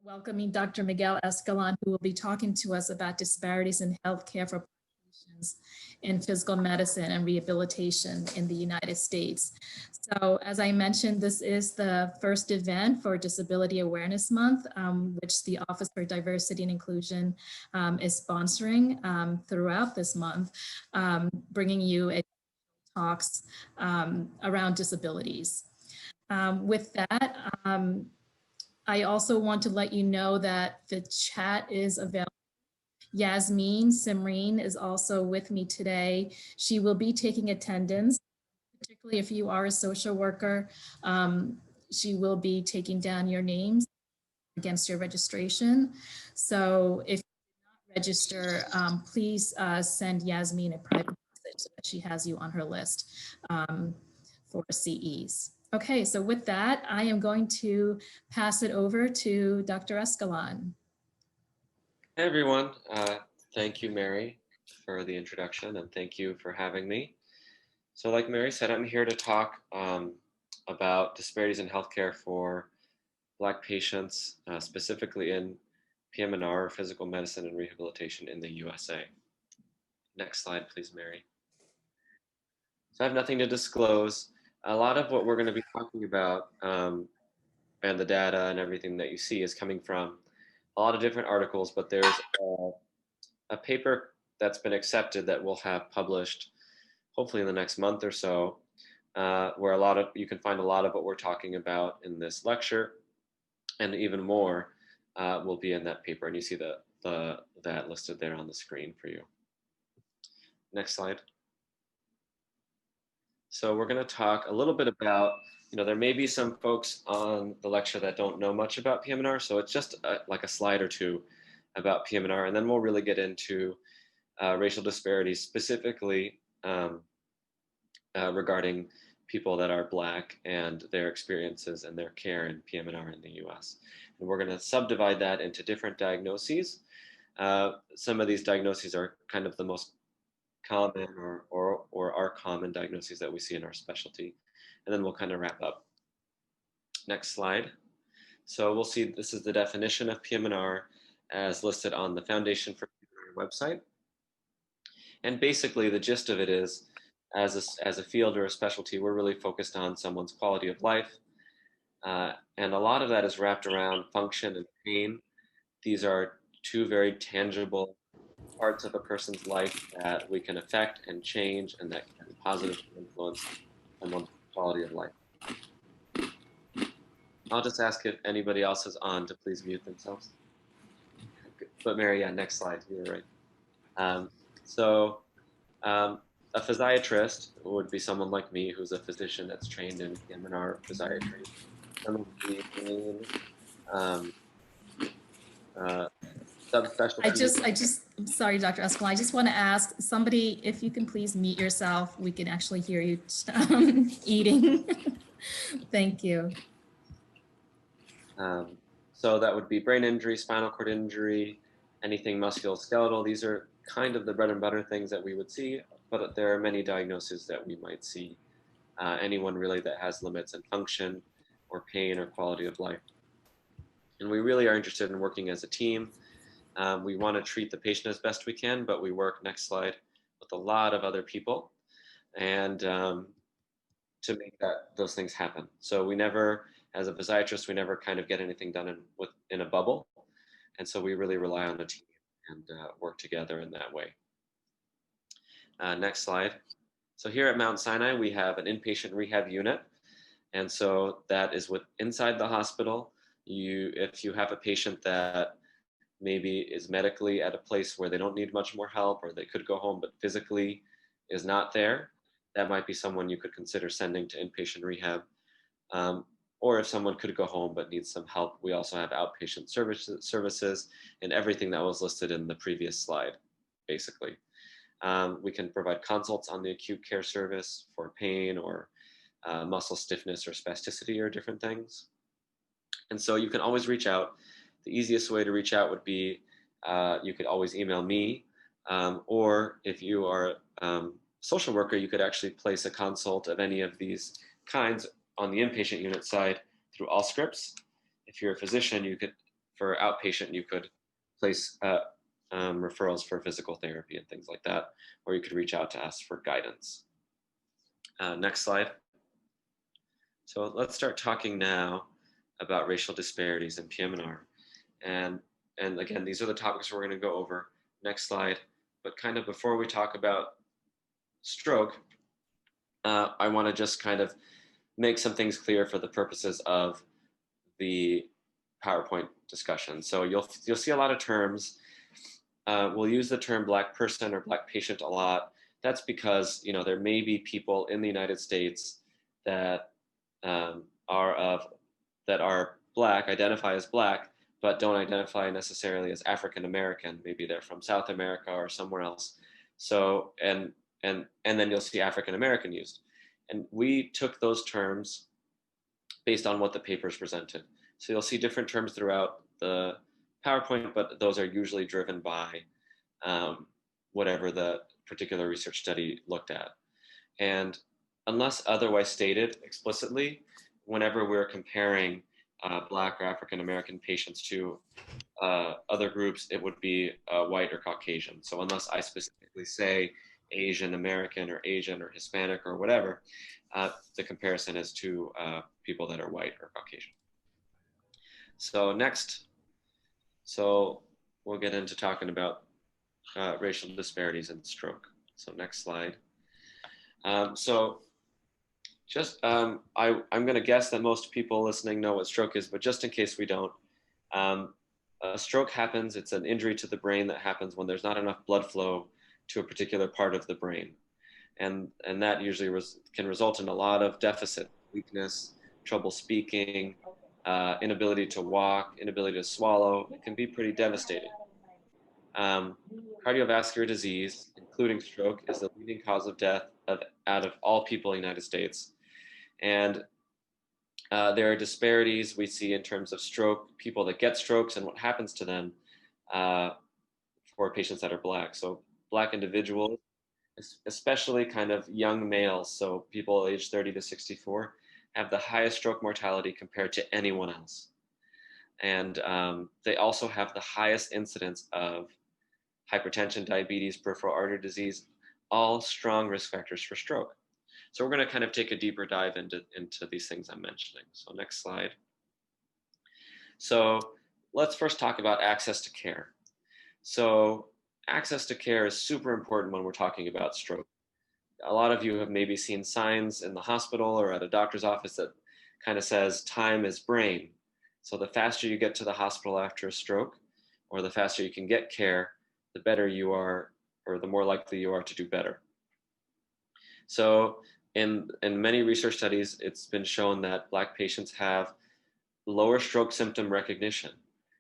Welcoming Dr. Miguel Escalon, who will be talking to us about disparities in healthcare for patients in physical medicine and rehabilitation in the United States. So as I mentioned, this is the first event for Disability Awareness Month, which the Office for Diversity and Inclusion is sponsoring throughout this month, bringing you talks around disabilities. With that, I also want to let you know that the chat is available. Yasmin Simreen is also with me today. She will be taking attendance, particularly if you are a social worker. She will be taking down your names against your registration. So if you did not register, please send Yasmin a private message so that she has you on her list for CEs. Okay, so with that, I am going to pass it over to Dr. Escalon. Hey everyone, thank you Mary for the introduction and thank you for having me. So like Mary said, I'm here to talk about disparities in healthcare for Black patients, specifically in PM&R, physical medicine and rehabilitation in the USA. Next slide please, Mary. So I have nothing to disclose. A lot of what we're going to be talking about and the data and everything that you see is coming from a lot of different articles, but there's a paper that's been accepted that we'll have published hopefully in the next month or so, where you can find a lot of what we're talking about in this lecture, and even more will be in that paper, and you see that listed there on the screen for you. Next slide. So we're going to talk a little bit about, there may be some folks on the lecture that don't know much about PM&R, so it's just like a slide or two about PM&R, and then we'll really get into racial disparities, specifically regarding people that are Black and their experiences and their care in PM&R in the US. And we're going to subdivide that into different diagnoses. Some of these diagnoses are kind of the most common or are common diagnoses that we see in our specialty. And then we'll kind of wrap up. Next slide. So we'll see this is the definition of PM&R as listed on the Foundation for PM&R website. And basically the gist of it is, as a field or a specialty, we're really focused on someone's quality of life. And a lot of that is wrapped around function and pain. These are two very tangible parts of a person's life that we can affect and change, and that can positively influence someone's quality of life. I'll just ask if anybody else is on to please mute themselves. But Mary, yeah, next slide, you were right. A physiatrist would be someone like me who's a physician that's trained in PM&R physiatry. Some of the main subspecialties. I'm sorry, Dr. Escalon, I just want to ask somebody, if you can please mute yourself, we can actually hear you eating. Thank you. So that would be brain injury, spinal cord injury, anything musculoskeletal. These are kind of the bread and butter things that we would see, but there are many diagnoses that we might see. Anyone really that has limits in function or pain or quality of life. And we really are interested in working as a team. We want to treat the patient as best we can, but we work, next slide, with a lot of other people and to make those things happen. So we never, as a physiatrist, we never kind of get anything done in a bubble. And so we really rely on the team and work together in that way. Next slide. So here at Mount Sinai, we have an inpatient rehab unit. And so that is inside the hospital. If you have a patient that maybe is medically at a place where they don't need much more help, or they could go home but physically is not there, that might be someone you could consider sending to inpatient rehab. Or if someone could go home but needs some help, we also have outpatient services and everything that was listed in the previous slide, basically. We can provide consults on the acute care service for pain or muscle stiffness or spasticity or different things. And so you can always reach out. The easiest way to reach out would be, you could always email me, or if you are a social worker, you could actually place a consult of any of these kinds on the inpatient unit side through Allscripts. If you're a physician, you could for outpatient, you could place referrals for physical therapy and things like that, or you could reach out to us for guidance. Next slide. So let's start talking now about racial disparities in PM&R. And again, these are the topics we're going to go over. Next slide. But kind of before we talk about stroke, I want to just kind of make some things clear for the purposes of the PowerPoint discussion. So you'll see a lot of terms. We'll use the term Black person or Black patient a lot. That's because, you know, there may be people in the United States that are Black, identify as Black, but don't identify necessarily as African American. Maybe they're from South America or somewhere else. So and then you'll see African American used, and we took those terms based on what the papers presented. So you'll see different terms throughout the PowerPoint, but those are usually driven by whatever the particular research study looked at. And unless otherwise stated explicitly, whenever we're comparing Black or African American patients to other groups, it would be white or Caucasian. So unless I specifically say Asian American or Asian or Hispanic or whatever, the comparison is to people that are white or Caucasian. So next, so we'll get into talking about racial disparities in stroke. So next slide. So just, I'm going to guess that most people listening know what stroke is, but just in case we don't, a stroke happens, it's an injury to the brain that happens when there's not enough blood flow to a particular part of the brain. And that usually can result in a lot of deficit, weakness, trouble speaking, inability to walk, inability to swallow. It can be pretty devastating. Cardiovascular disease, including stroke, is the leading cause of death out of all people in the United States. And there are disparities we see in terms of stroke, people that get strokes and what happens to them for patients that are Black. So Black individuals, especially kind of young males, so people aged 30 to 64, have the highest stroke mortality compared to anyone else. And they also have the highest incidence of hypertension, diabetes, peripheral artery disease, all strong risk factors for stroke. So we're going to kind of take a deeper dive into these things I'm mentioning. So next slide. So let's first talk about access to care. So access to care is super important when we're talking about stroke. A lot of you have maybe seen signs in the hospital or at a doctor's office that kind of says time is brain. So the faster you get to the hospital after a stroke, or the faster you can get care, the better you are, or the more likely you are to do better. So in many research studies, it's been shown that Black patients have lower stroke symptom recognition.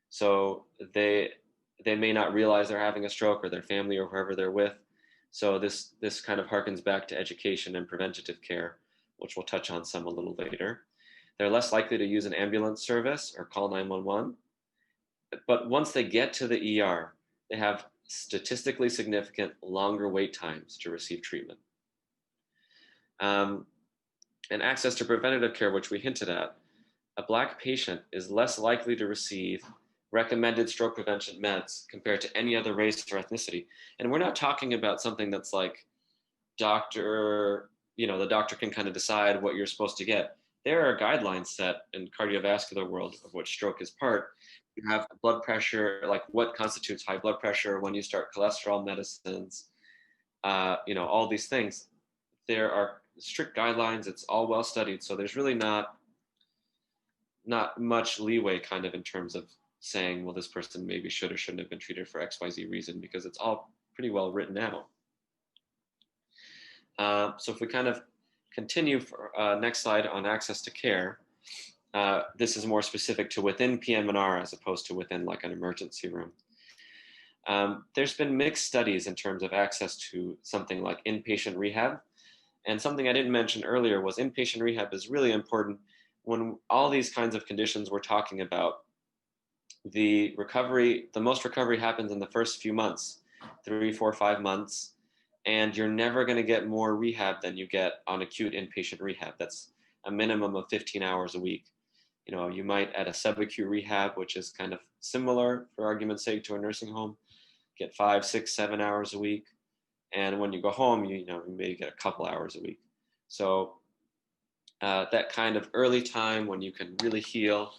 So they may not realize they're having a stroke, or their family or whoever they're with. So this kind of harkens back to education and preventative care, which we'll touch on some a little later. They're less likely to use an ambulance service or call 911. But once they get to the ER, they have statistically significant longer wait times to receive treatment. And access to preventative care, which we hinted at, a Black patient is less likely to receive recommended stroke prevention meds compared to any other race or ethnicity. And we're not talking about something that's like the doctor can kind of decide what you're supposed to get. There are guidelines set in cardiovascular world of which stroke is part. You have blood pressure, like what constitutes high blood pressure, when you start cholesterol medicines, all these things. There are strict guidelines. It's all well studied. So there's really not much leeway kind of in terms of saying, well, this person maybe should or shouldn't have been treated for XYZ reason, because it's all pretty well written out. So if we kind of continue for next slide on access to care, this is more specific to within PM&R as opposed to within like an emergency room. There's been mixed studies in terms of access to something like inpatient rehab. And something I didn't mention earlier was inpatient rehab is really important when all these kinds of conditions we're talking about. The most recovery happens in the first few months, 3, 4, 5 months, and you're never going to get more rehab than you get on acute inpatient rehab. That's a minimum of 15 hours a week. You might at a subacute rehab, which is kind of similar for argument's sake to a nursing home, get 5, 6, 7 hours a week. And when you go home, you may get a couple hours a week. So that kind of early time when you can really heal,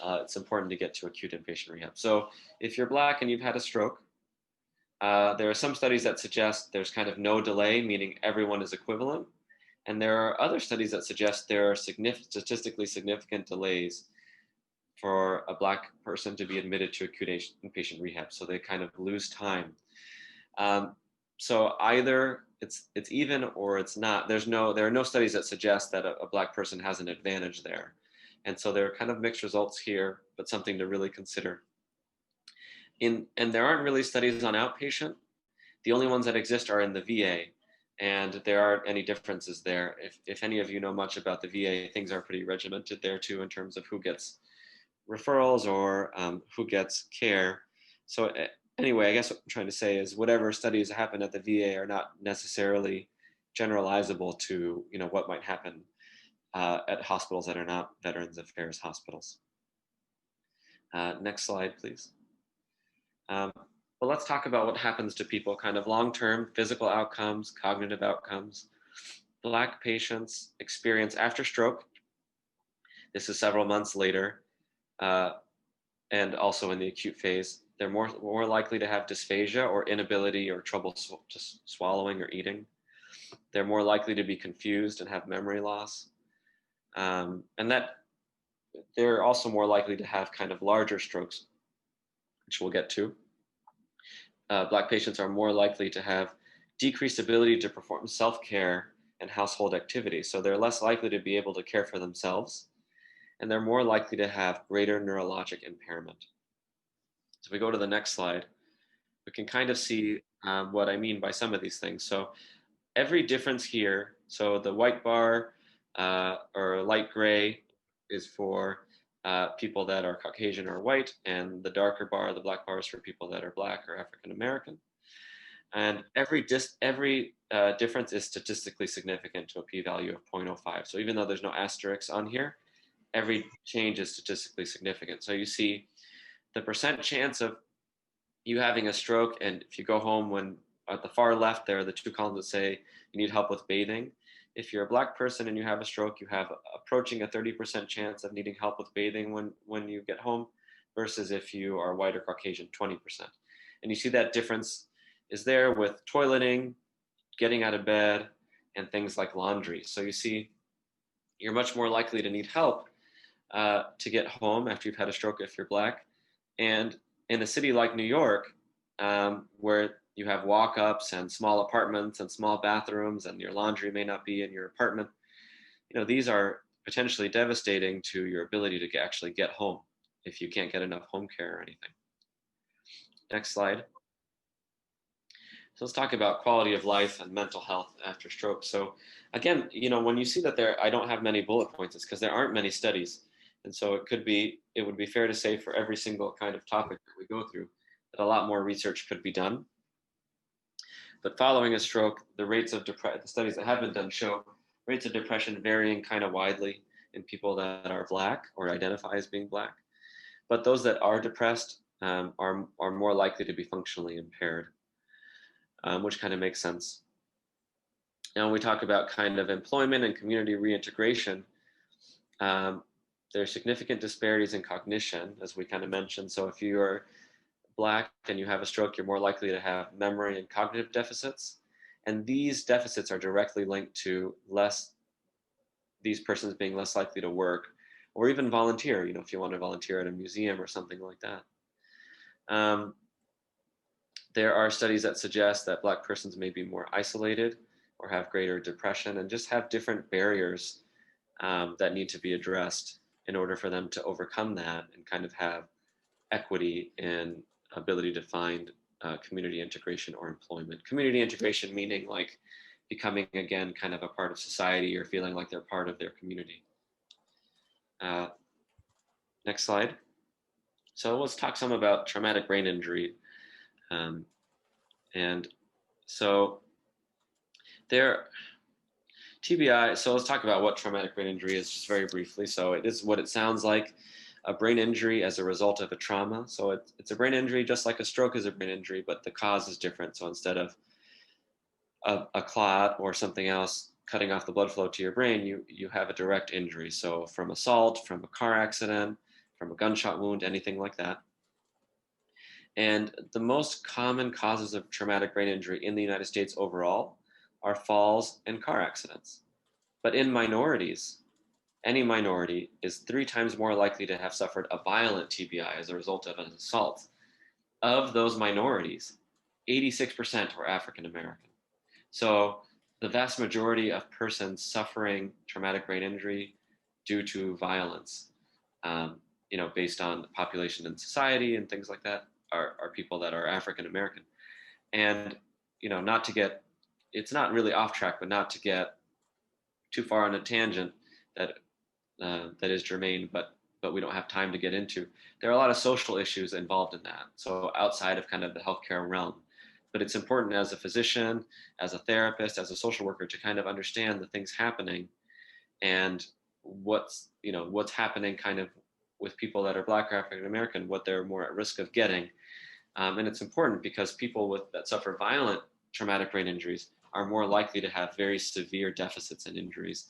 it's important to get to acute inpatient rehab. So if you're Black and you've had a stroke, there are some studies that suggest there's kind of no delay, meaning everyone is equivalent. And there are other studies that suggest there are statistically significant delays for a Black person to be admitted to acute inpatient rehab. So they kind of lose time. So either it's even or it's not. There are no studies that suggest that a Black person has an advantage there. And so there are kind of mixed results here, but something to really consider. And there aren't really studies on outpatient. The only ones that exist are in the VA, and there aren't any differences there. If any of you know much about the VA, things are pretty regimented there too in terms of who gets referrals or who gets care. So anyway, I guess what I'm trying to say is whatever studies happen at the VA are not necessarily generalizable to what might happen at hospitals that are not Veterans Affairs hospitals. Next slide, please. But let's talk about what happens to people, kind of long-term physical outcomes, cognitive outcomes. Black patients experience after stroke. This is several months later, and also in the acute phase. They're more likely to have dysphagia or inability or trouble just swallowing or eating. They're more likely to be confused and have memory loss. And that they're also more likely to have kind of larger strokes, which we'll get to. Black patients are more likely to have decreased ability to perform self-care and household activities. So they're less likely to be able to care for themselves, and they're more likely to have greater neurologic impairment. So if we go to the next slide, we can kind of see what I mean by some of these things. So every difference here, so the white bar or light gray is for people that are Caucasian or white, and the darker bar, the black bar, is for people that are Black or African American. And every difference is statistically significant to a p-value of 0.05. So even though there's no asterisks on here, every change is statistically significant. So you see the percent chance of you having a stroke, and if you go home, when at the far left there are the two columns that say you need help with bathing. If you're a Black person and you have a stroke, you have approaching a 30% chance of needing help with bathing when you get home, versus if you are white or Caucasian, 20%. And you see that difference is there with toileting, getting out of bed, and things like laundry. So you see you're much more likely to need help to get home after you've had a stroke if you're Black. And in a city like New York, where you have walk-ups and small apartments and small bathrooms, and your laundry may not be in your apartment, these are potentially devastating to your ability to actually get home if you can't get enough home care or anything. Next slide. So let's talk about quality of life and mental health after stroke. So again, when you see that I don't have many bullet points, it's because there aren't many studies. And so it would be fair to say for every single kind of topic that we go through, that a lot more research could be done. But following a stroke, the rates of the studies that have been done show rates of depression varying kind of widely in people that are Black or identify as being Black. But those that are depressed are more likely to be functionally impaired, which kind of makes sense. Now, when we talk about kind of employment and community reintegration, there are significant disparities in cognition, as we kind of mentioned. So if you are Black and you have a stroke, you're more likely to have memory and cognitive deficits. And these deficits are directly linked to these persons being less likely to work or even volunteer, if you want to volunteer at a museum or something like that. There are studies that suggest that Black persons may be more isolated or have greater depression and just have different barriers that need to be addressed in order for them to overcome that and kind of have equity in ability to find community integration or employment. Community integration meaning like becoming again kind of a part of society or feeling like they're part of their community. Next slide. So let's talk some about traumatic brain injury. And so there, TBI, so let's talk about what traumatic brain injury is just very briefly. So it is what it sounds like, a brain injury as a result of a trauma. So it's a brain injury just like a stroke is a brain injury, but the cause is different. So instead of a clot or something else cutting off the blood flow to your brain, you have a direct injury. So from assault, from a car accident, from a gunshot wound, anything like that. And the most common causes of traumatic brain injury in the United States overall are falls and car accidents. But in minorities, any minority is 3 times more likely to have suffered a violent TBI as a result of an assault. Of those minorities, 86% were African American. So the vast majority of persons suffering traumatic brain injury due to violence, based on the population and society and things like that, are people that are African American. And not to get, it's not really off track, but not to get too far on a tangent that is germane, but we don't have time to get into. There are a lot of social issues involved in that. So outside of kind of the healthcare realm, but it's important as a physician, as a therapist, as a social worker to kind of understand the things happening and what's happening kind of with people that are Black or African American, what they're more at risk of getting. And it's important because people that suffer violent traumatic brain injuries are more likely to have very severe deficits and injuries,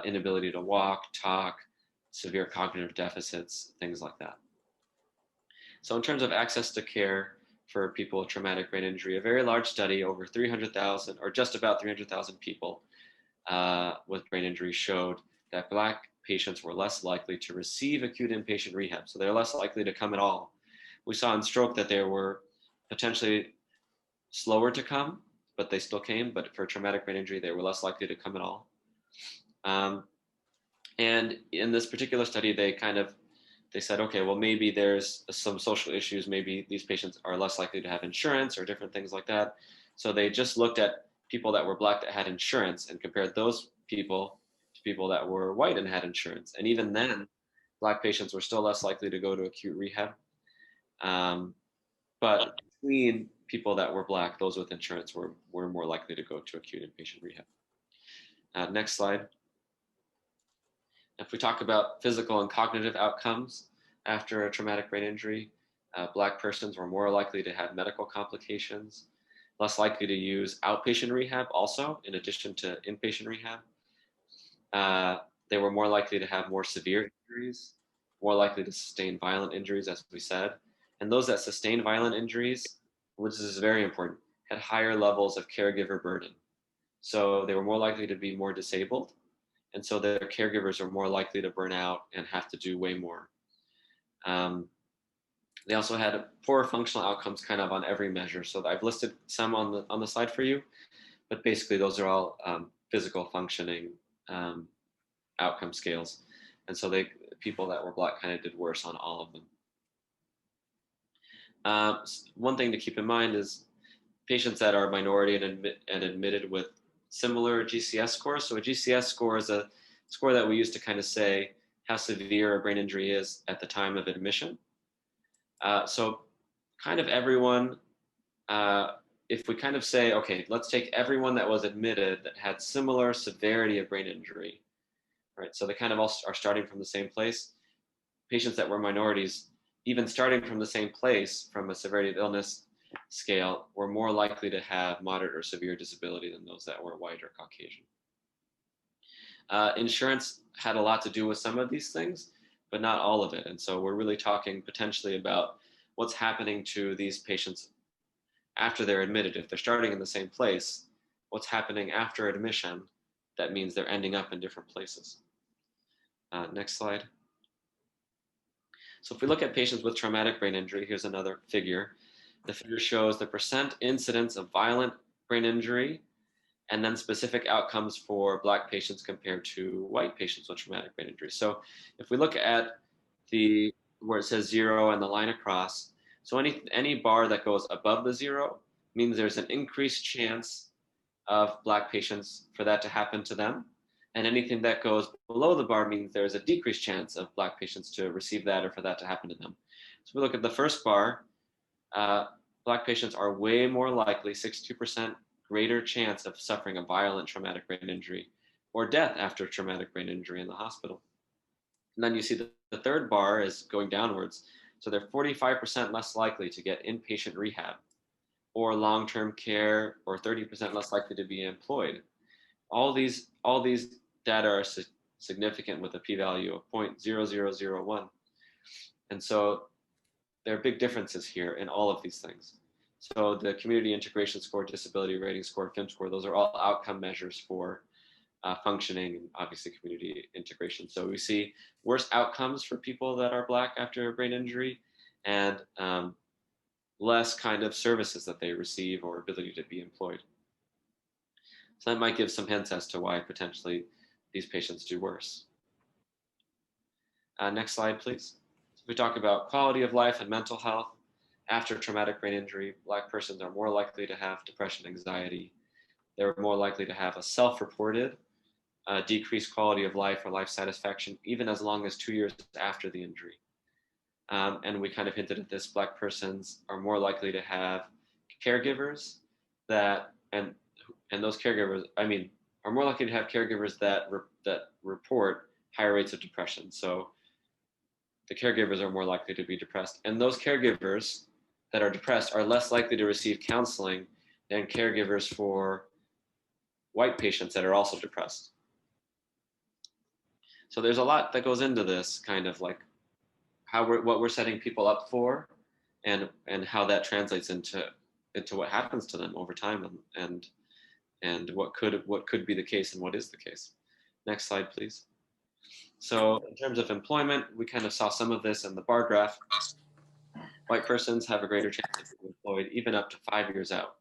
inability to walk, talk, severe cognitive deficits, things like that. So in terms of access to care for people with traumatic brain injury, a very large study, over 300,000 or just about 300,000 people with brain injury showed that Black patients were less likely to receive acute inpatient rehab. So they're less likely to come at all. We saw in stroke that they were potentially slower to come, but they still came. But for traumatic brain injury, they were less likely to come at all. And in this particular study, they said, okay, well, maybe there's some social issues. Maybe these patients are less likely to have insurance or different things like that. So they just looked at people that were Black that had insurance and compared those people to people that were white and had insurance. And even then, Black patients were still less likely to go to acute rehab. But between people that were Black, those with insurance were more likely to go to acute inpatient rehab. Next slide. If we talk about physical and cognitive outcomes after a traumatic brain injury, Black persons were more likely to have medical complications, less likely to use outpatient rehab also, in addition to inpatient rehab. They were more likely to have more severe injuries, more likely to sustain violent injuries, as we said. And those that sustained violent injuries, which is very important, had higher levels of caregiver burden. So they were more likely to be more disabled. And so their caregivers are more likely to burn out and have to do way more. They also had poor functional outcomes kind of on every measure. So I've listed some on the slide for you, but basically those are all physical functioning outcome scales. And so people that were Black kind of did worse on all of them. One thing to keep in mind is patients that are minority and admitted with similar GCS scores. So a GCS score is a score that we use to kind of say how severe a brain injury is at the time of admission. So kind of everyone, if we kind of say, okay, let's take everyone that was admitted that had similar severity of brain injury, right? So they kind of all are starting from the same place. Patients that were minorities, even starting from the same place from a severity of illness scale, were more likely to have moderate or severe disability than those that were white or Caucasian. Insurance had a lot to do with some of these things, but not all of it. And so we're really talking potentially about what's happening to these patients after they're admitted. If they're starting in the same place, what's happening after admission that means they're ending up in different places. Next slide. So if we look at patients with traumatic brain injury, here's another figure. The figure shows the percent incidence of violent brain injury and then specific outcomes for Black patients compared to white patients with traumatic brain injury. So if we look at where it says 0 and the line across, so any bar that goes above the 0 means there's an increased chance of Black patients for that to happen to them. And anything that goes below the bar means there's a decreased chance of Black patients to receive that or for that to happen to them. So if we look at the first bar, Black patients are way more likely, 62% greater chance of suffering a violent traumatic brain injury or death after traumatic brain injury in the hospital. And then you see the third bar is going downwards. So they're 45% less likely to get inpatient rehab or long-term care, or 30% less likely to be employed. All these data are significant with a p-value of 0.0001. And so there are big differences here in all of these things. So the community integration score, disability rating score, FIM score, those are all outcome measures for functioning and obviously community integration. So we see worse outcomes for people that are Black after a brain injury, and less kind of services that they receive or ability to be employed. So that might give some hints as to why potentially these patients do worse. Next slide, please. So we talk about quality of life and mental health. After traumatic brain injury, Black persons are more likely to have depression, anxiety. They're more likely to have a self-reported decreased quality of life or life satisfaction, even as long as 2 years after the injury. And we kind of hinted at this, Black persons are more likely to have caregivers that, and those caregivers, are more likely to have caregivers that report higher rates of depression. So the caregivers are more likely to be depressed. And those caregivers that are depressed are less likely to receive counseling than caregivers for white patients that are also depressed. So there's a lot that goes into this, kind of like what we're setting people up for, and how that translates into what happens to them over time, and what could be the case and what is the case. Next slide, please. So in terms of employment, we kind of saw some of this in the bar graph. White persons have a greater chance of being employed even up to 5 years out.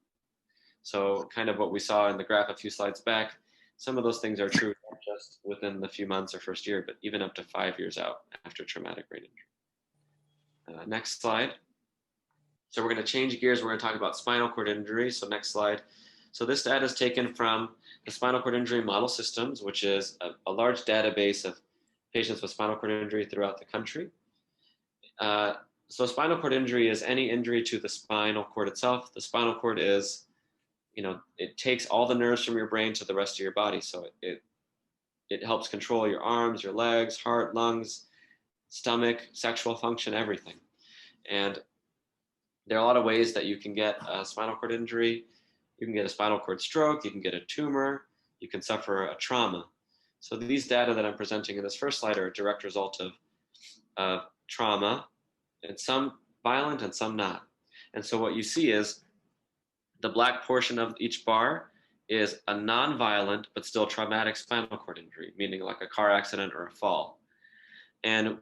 So kind of what we saw in the graph a few slides back, some of those things are true not just within the few months or first year, but even up to 5 years out after traumatic brain injury. Next slide. So we're going to change gears. We're going to talk about spinal cord injury. So next slide. So this data is taken from the spinal cord injury model systems, which is a large database of patients with spinal cord injury throughout the country. So spinal cord injury is any injury to the spinal cord itself. The spinal cord is, it takes all the nerves from your brain to the rest of your body. So it helps control your arms, your legs, heart, lungs, stomach, sexual function, everything. And there are a lot of ways that you can get a spinal cord injury. You can get a spinal cord stroke, you can get a tumor, you can suffer a trauma. So these data that I'm presenting in this first slide are a direct result of trauma, and some violent and some not. And so what you see is the black portion of each bar is a non-violent but still traumatic spinal cord injury, meaning like a car accident or a fall. And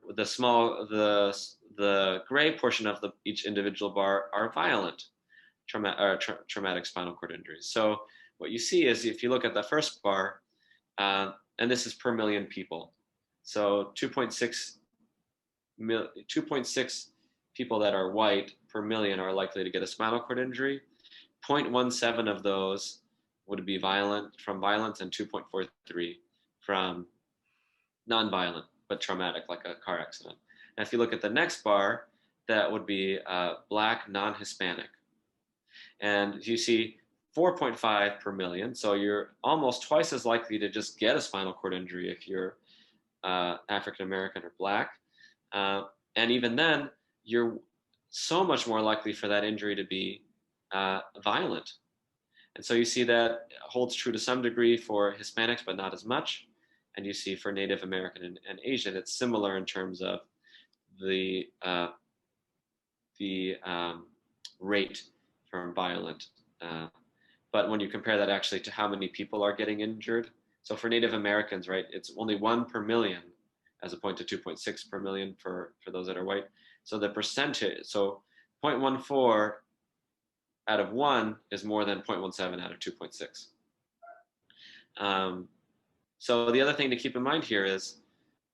the gray portion of each individual bar are violent traumatic spinal cord injuries. So what you see is, if you look at the first bar, and this is per million people, so 2.6 people that are white per million are likely to get a spinal cord injury. 0.17 of those would be from violence, and 2.43 from non-violent but traumatic, like a car accident. And if you look at the next bar, that would be Black non-Hispanic. And you see 4.5 per million. So you're almost twice as likely to just get a spinal cord injury if you're African American or Black. And even then, you're so much more likely for that injury to be violent. And so you see that holds true to some degree for Hispanics, but not as much. And you see for Native American and Asian, it's similar in terms of the rate from violent. But when you compare that actually to how many people are getting injured, so for Native Americans, right, it's only 1 per million as opposed to 2.6 per million for those that are white. So the percentage, so 0.14 out of 1 is more than 0.17 out of 2.6. So the other thing to keep in mind here is,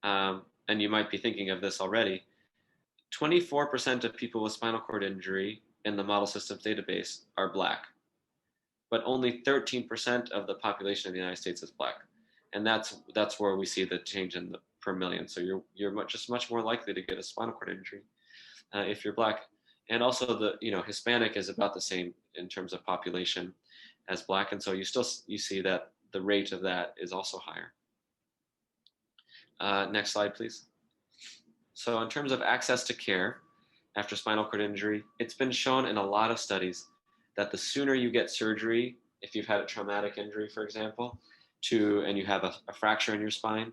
and you might be thinking of this already, 24% of people with spinal cord injury in the model systems database are Black, but only 13% of the population of the United States is Black. And that's where we see the change in the per million. So you're much more likely to get a spinal cord injury if you're Black. And also Hispanic is about the same in terms of population as Black. And so you see that the rate of that is also higher. Next slide, please. So in terms of access to care after spinal cord injury, it's been shown in a lot of studies that the sooner you get surgery, if you've had a traumatic injury, for example, and you have a fracture in your spine,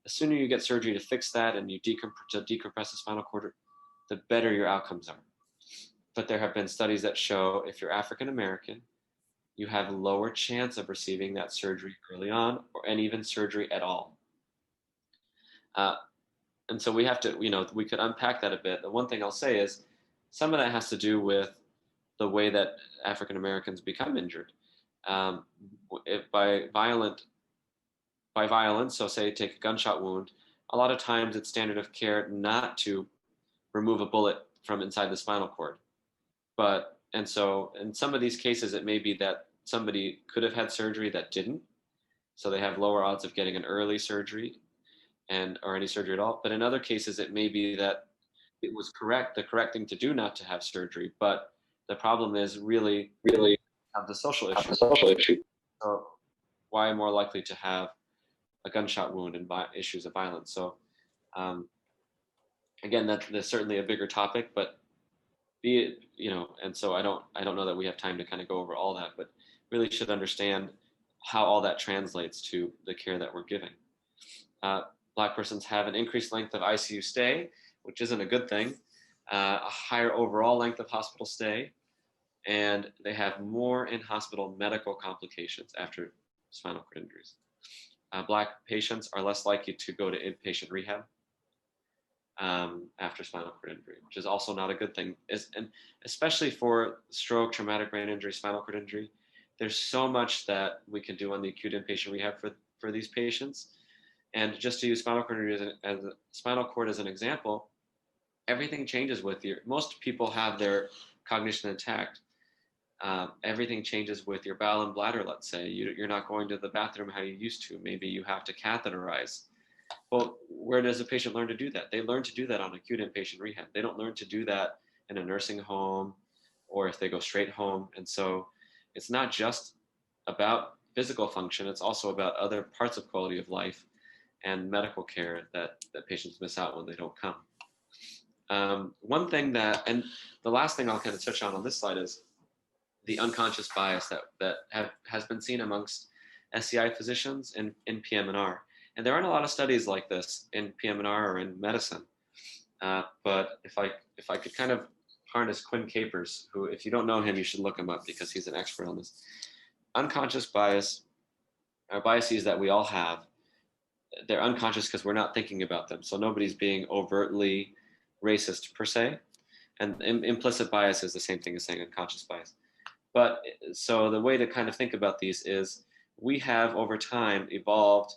the sooner you get surgery to fix that and you decompress the spinal cord, the better your outcomes are. But there have been studies that show if you're African American, you have lower chance of receiving that surgery early on, and even surgery at all. And so we have to, we could unpack that a bit. The one thing I'll say is some of that has to do with the way that African Americans become injured. By violence, so say take a gunshot wound, a lot of times it's standard of care not to remove a bullet from inside the spinal cord. And so in some of these cases, it may be that somebody could have had surgery that didn't. So they have lower odds of getting an early surgery or any surgery at all. But in other cases, it may be that it was the correct thing to do not to have surgery. But the problem is really have the social issue. So why more likely to have a gunshot wound and issues of violence? So again, that's certainly a bigger topic, but and so I don't know that we have time to kind of go over all that, but really should understand how all that translates to the care that we're giving. Black persons have an increased length of ICU stay, which isn't a good thing, a higher overall length of hospital stay, and they have more in-hospital medical complications after spinal cord injuries. Black patients are less likely to go to inpatient rehab after spinal cord injury, which is also not a good thing. And especially for stroke, traumatic brain injury, spinal cord injury, there's so much that we can do on the acute inpatient rehab for these patients. And just to use spinal cord as an example, everything changes most people have their cognition intact. Everything changes with your bowel and bladder, let's say. You're not going to the bathroom how you used to. Maybe you have to catheterize. Well, where does a patient learn to do that? They learn to do that on acute inpatient rehab. They don't learn to do that in a nursing home or if they go straight home. And so it's not just about physical function. It's also about other parts of quality of life and medical care that patients miss out when they don't come. One thing and the last thing I'll kind of touch on this slide is the unconscious bias that has been seen amongst SCI physicians in PM&R. And there aren't a lot of studies like this in PM&R or in medicine. But if I could kind of harness Quinn Capers, who, if you don't know him, you should look him up because he's an expert on this. Unconscious bias are biases that we all have. They're unconscious because we're not thinking about them. So nobody's being overtly racist per se. And implicit bias is the same thing as saying unconscious bias. But so the way to kind of think about these is we have over time evolved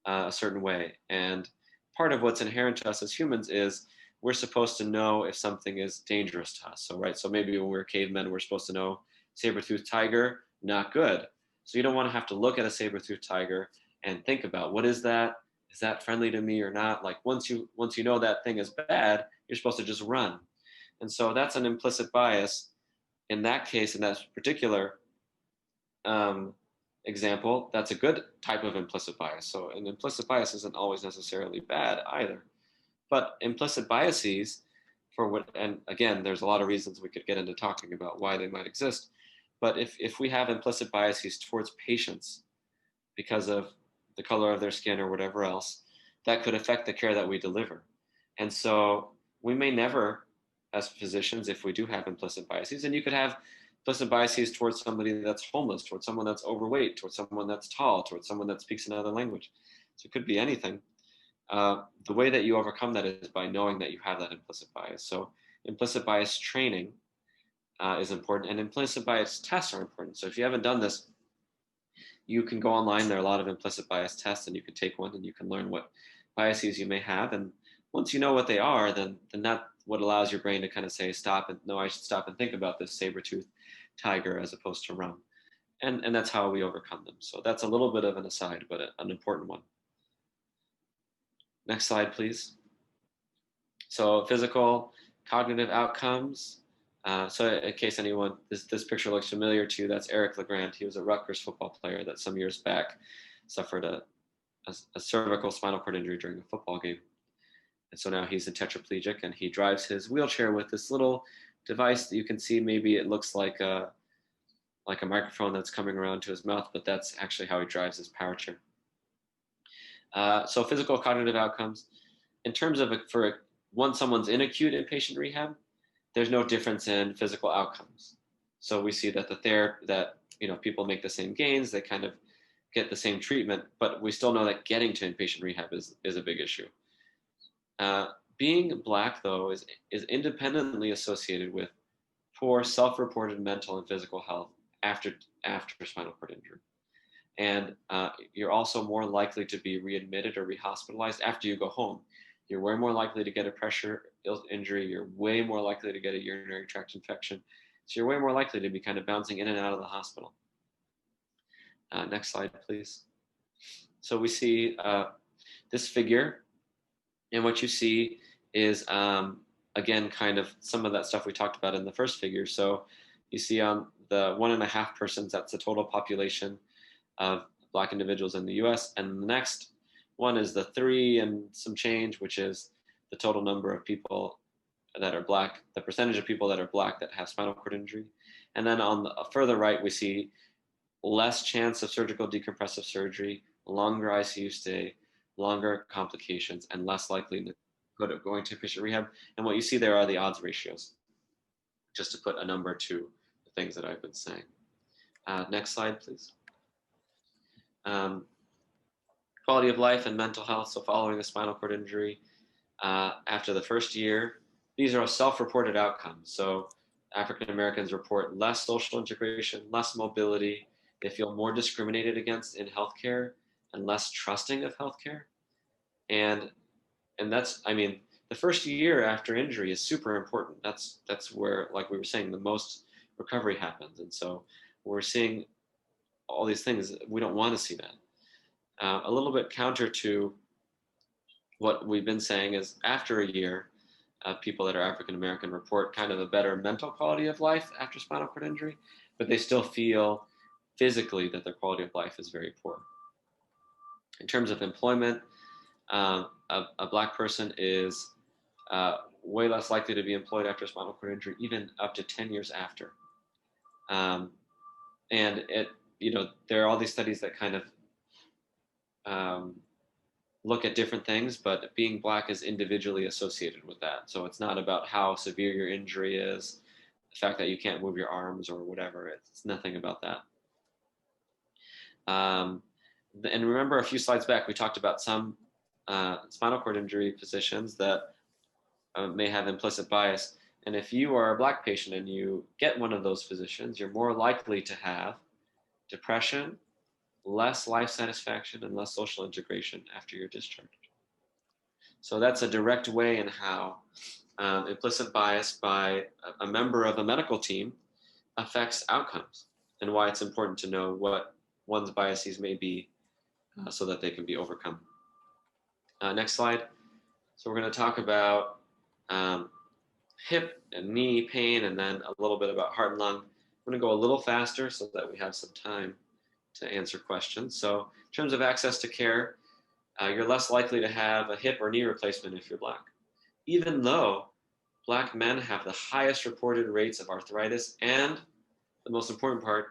a certain way. And part of what's inherent to us as humans is we're supposed to know if something is dangerous to us. So maybe when we're cavemen, we're supposed to know saber-toothed tiger, not good. So you don't want to have to look at a saber-toothed tiger and think about what is that? Is that friendly to me or not? Like once you know that thing is bad, you're supposed to just run. And so that's an implicit bias. In that case, in that particular example, that's a good type of implicit bias. So an implicit bias isn't always necessarily bad either. But implicit biases and again, there's a lot of reasons we could get into talking about why they might exist. But if we have implicit biases towards patients because of the color of their skin or whatever else, that could affect the care that we deliver. And so we may never, as physicians, if we do have implicit biases, and you could have implicit biases towards somebody that's homeless, towards someone that's overweight, towards someone that's tall, towards someone that speaks another language. So it could be anything. The way that you overcome that is by knowing that you have that implicit bias. So implicit bias training is important, and implicit bias tests are important. So if you haven't done this, you can go online. There are a lot of implicit bias tests, and you can take one and you can learn what biases you may have. And once you know what they are, then that's what allows your brain to kind of say, I should stop and think about this saber-toothed tiger as opposed to run. And that's how we overcome them. So that's a little bit of an aside, but an important one. Next slide, please. So physical, cognitive outcomes. So in case anyone, this picture looks familiar to you, that's Eric LeGrand. He was a Rutgers football player that some years back suffered a cervical spinal cord injury during a football game. And so now he's a tetraplegic, and he drives his wheelchair with this little device that you can see. Maybe it looks like a microphone that's coming around to his mouth, but that's actually how he drives his power chair. So physical cognitive outcomes. In terms of once someone's in acute inpatient rehab, there's no difference in physical outcomes. So we see that people make the same gains, they kind of get the same treatment, but we still know that getting to inpatient rehab is a big issue. Being Black, though, is independently associated with poor self-reported mental and physical health after spinal cord injury. And you're also more likely to be readmitted or rehospitalized after you go home. You're way more likely to get a pressure injury. You're way more likely to get a urinary tract infection. So you're way more likely to be kind of bouncing in and out of the hospital. Next slide, please. So we see this figure, and what you see is, again, kind of some of that stuff we talked about in the first figure. So you see on the 1.5 persons, that's the total population of Black individuals in the US. And the next one is the 3 and some change, which is the total number of people that are Black, the percentage of people that are Black that have spinal cord injury. And then on the further right, we see less chance of surgical decompressive surgery, longer ICU stay, longer complications, and less likely to going to inpatient rehab. And what you see there are the odds ratios, just to put a number to the things that I've been saying. Next slide, please. Quality of life and mental health. So following a spinal cord injury, after the first year, these are all self-reported outcomes. So African Americans report less social integration, less mobility. They feel more discriminated against in healthcare and less trusting of healthcare. And that's, I mean, the first year after injury is super important. That's where, like we were saying, the most recovery happens. And so we're seeing all these things. We don't want to see that. A little bit counter to what we've been saying is after a year, people that are African American report kind of a better mental quality of life after spinal cord injury, but they still feel physically that their quality of life is very poor. In terms of employment, a Black person is way less likely to be employed after spinal cord injury, even up to 10 years after. And there are all these studies that kind of look at different things, but being Black is individually associated with that. So it's not about how severe your injury is, the fact that you can't move your arms or whatever. It's nothing about that. And remember, a few slides back, we talked about some spinal cord injury physicians that may have implicit bias. And if you are a Black patient and you get one of those physicians, you're more likely to have depression, less life satisfaction, and less social integration after you're discharged. So that's a direct way in how implicit bias by a member of a medical team affects outcomes, and why it's important to know what one's biases may be so that they can be overcome. Next slide. So we're going to talk about hip and knee pain, and then a little bit about heart and lung. I'm going to go a little faster so that we have some time to answer questions. So in terms of access to care, you're less likely to have a hip or knee replacement if you're Black, even though Black men have the highest reported rates of arthritis and, the most important part,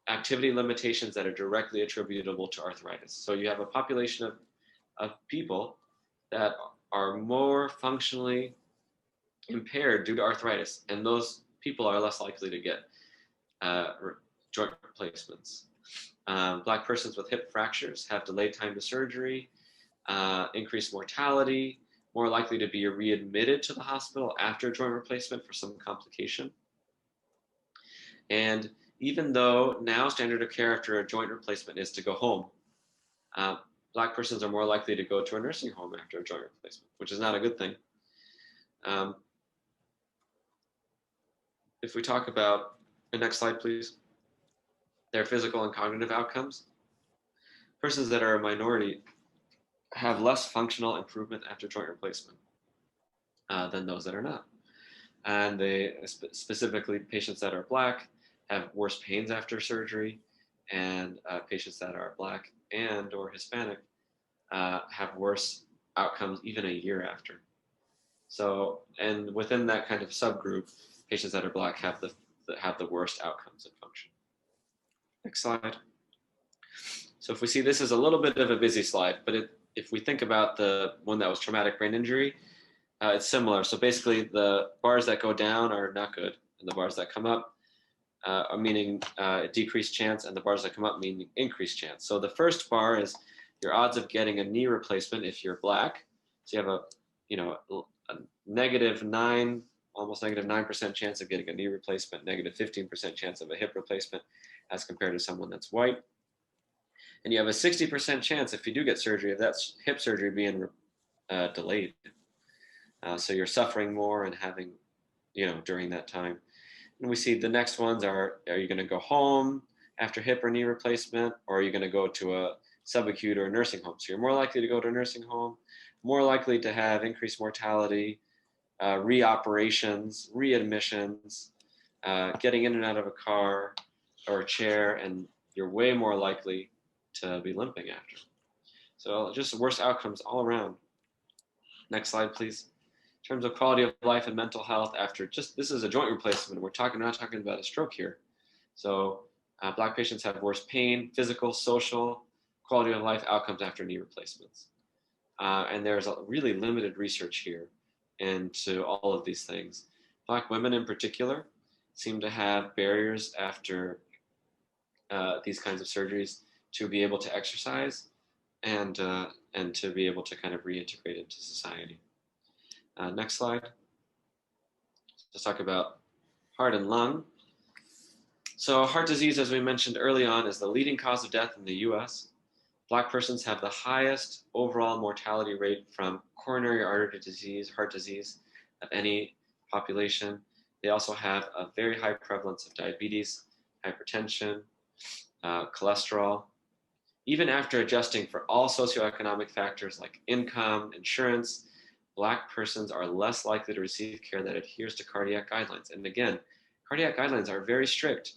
activity limitations that are directly attributable to arthritis. So you have a population of people that are more functionally impaired due to arthritis, and those people are less likely to get joint replacements. Black persons with hip fractures have delayed time to surgery, increased mortality, more likely to be readmitted to the hospital after joint replacement for some complication. And even though now standard of care after a joint replacement is to go home, Black persons are more likely to go to a nursing home after a joint replacement, which is not a good thing. If we talk about, the next slide, please, their physical and cognitive outcomes, persons that are a minority have less functional improvement after joint replacement than those that are not. And specifically patients that are Black have worse pains after surgery, and patients that are Black and or Hispanic have worse outcomes even a year after. So, and within that kind of subgroup, patients that are Black have the worst outcomes and function. Next slide. So if we see, this is a little bit of a busy slide, but if we think about the one that was traumatic brain injury, it's similar. So basically the bars that go down are not good, and the bars that come up are meaning decreased chance, and the bars that come up mean increased chance. So the first bar is your odds of getting a knee replacement if you're Black. So you have a -9, almost -9% chance of getting a knee replacement, -15% chance of a hip replacement as compared to someone that's white. And you have a 60% chance if you do get surgery of that hip surgery being delayed. So you're suffering more and having, during that time. And we see the next ones are you going to go home after hip or knee replacement, or are you going to go to a subacute or a nursing home? So you're more likely to go to a nursing home, more likely to have increased mortality, reoperations, readmissions, getting in and out of a car or a chair, and you're way more likely to be limping after. So just worse outcomes all around. Next slide, please. In terms of quality of life and mental health after this is a joint replacement. We're not talking about a stroke here. So Black patients have worse pain, physical, social, quality of life outcomes after knee replacements. And there's a really limited research here into all of these things. Black women in particular seem to have barriers after these kinds of surgeries to be able to exercise and to be able to kind of reintegrate into society. Next slide. Let's talk about heart and lung. So heart disease, as we mentioned early on, is the leading cause of death in the US. Black persons have the highest overall mortality rate from coronary artery disease, heart disease, of any population. They also have a very high prevalence of diabetes, hypertension, cholesterol. Even after adjusting for all socioeconomic factors like income, insurance, Black persons are less likely to receive care that adheres to cardiac guidelines. And again, cardiac guidelines are very strict.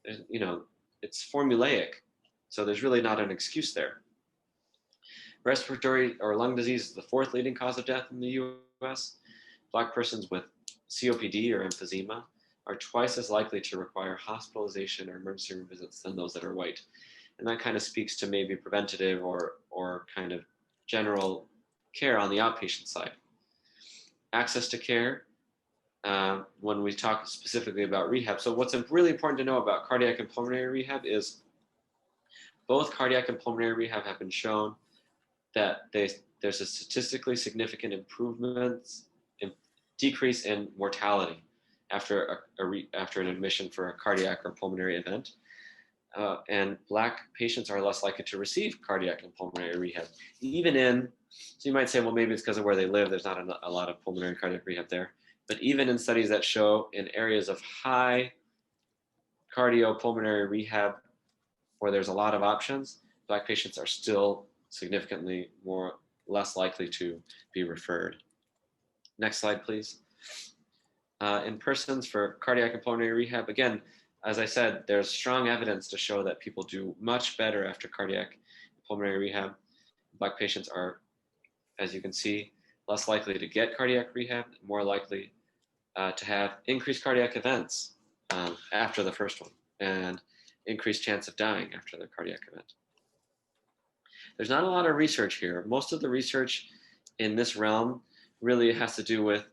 It's formulaic, so there's really not an excuse there. Respiratory or lung disease is the fourth leading cause of death in the US. Black persons with COPD or emphysema are twice as likely to require hospitalization or emergency room visits than those that are white. And that kind of speaks to maybe preventative or kind of general care on the outpatient side. Access to care, when we talk specifically about rehab. So what's really important to know about cardiac and pulmonary rehab is both cardiac and pulmonary rehab have been shown that there's a statistically significant decrease in mortality after an admission for a cardiac or pulmonary event. And Black patients are less likely to receive cardiac and pulmonary rehab. So you might say, well, maybe it's because of where they live. There's not a lot of pulmonary cardiac rehab there. But even in studies that show in areas of high cardiopulmonary rehab where there's a lot of options, Black patients are still significantly less likely to be referred. Next slide, please. In persons for cardiac and pulmonary rehab, again, as I said, there's strong evidence to show that people do much better after cardiac and pulmonary rehab. Black patients are, as you can see, less likely to get cardiac rehab, more likely to have increased cardiac events after the first one, and increased chance of dying after the cardiac event. There's not a lot of research here. Most of the research in this realm really has to do with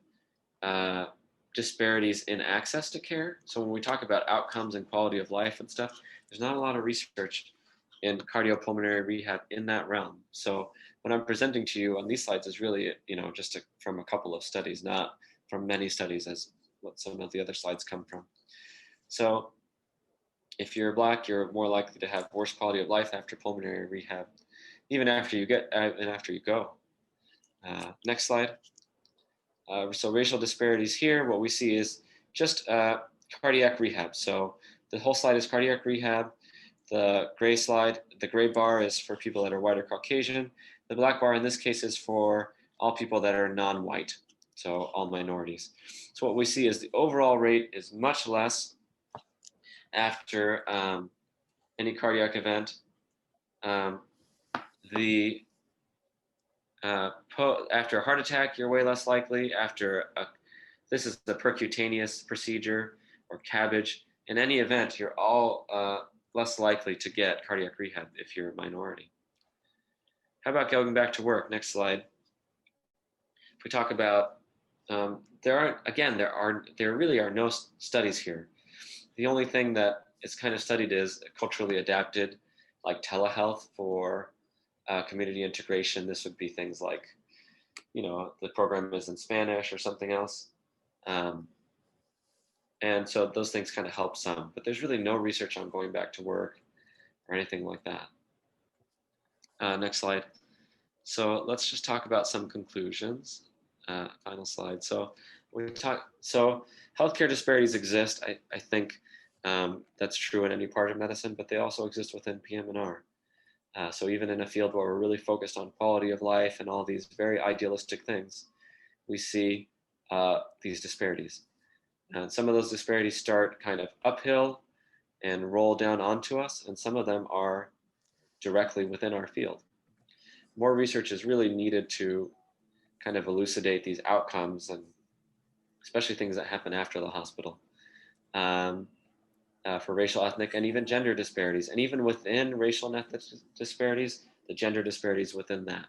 disparities in access to care. So when we talk about outcomes and quality of life and stuff, there's not a lot of research in cardiopulmonary rehab in that realm. So what I'm presenting to you on these slides is really, just from a couple of studies, not from many studies as what some of the other slides come from. So if you're Black, you're more likely to have worse quality of life after pulmonary rehab, even after you go. Next slide. So racial disparities here, what we see is just cardiac rehab. So the whole slide is cardiac rehab. The gray bar is for people that are white or Caucasian. The black bar in this case is for all people that are non-white. so all minorities. So what we see is the overall rate is much less after any cardiac event. After a heart attack, you're way less likely. This is the percutaneous procedure or CABG. In any event, you're all less likely to get cardiac rehab if you're a minority. How about going back to work? Next slide. If we talk about, there really are no studies here. The only thing that is kind of studied is culturally adapted, like telehealth for community integration. This would be things like, the program is in Spanish or something else. And so those things kind of help some, but there's really no research on going back to work or anything like that. Next slide. So let's just talk about some conclusions. Final slide. So healthcare disparities exist. I think that's true in any part of medicine, but they also exist within PM&R. So even in a field where we're really focused on quality of life and all these very idealistic things, we see these disparities. And some of those disparities start kind of uphill and roll down onto us, and some of them are directly within our field. More research is really needed to kind of elucidate these outcomes, and especially things that happen after the hospital, for racial, ethnic, and even gender disparities. And even within racial and ethnic disparities, the gender disparities within that.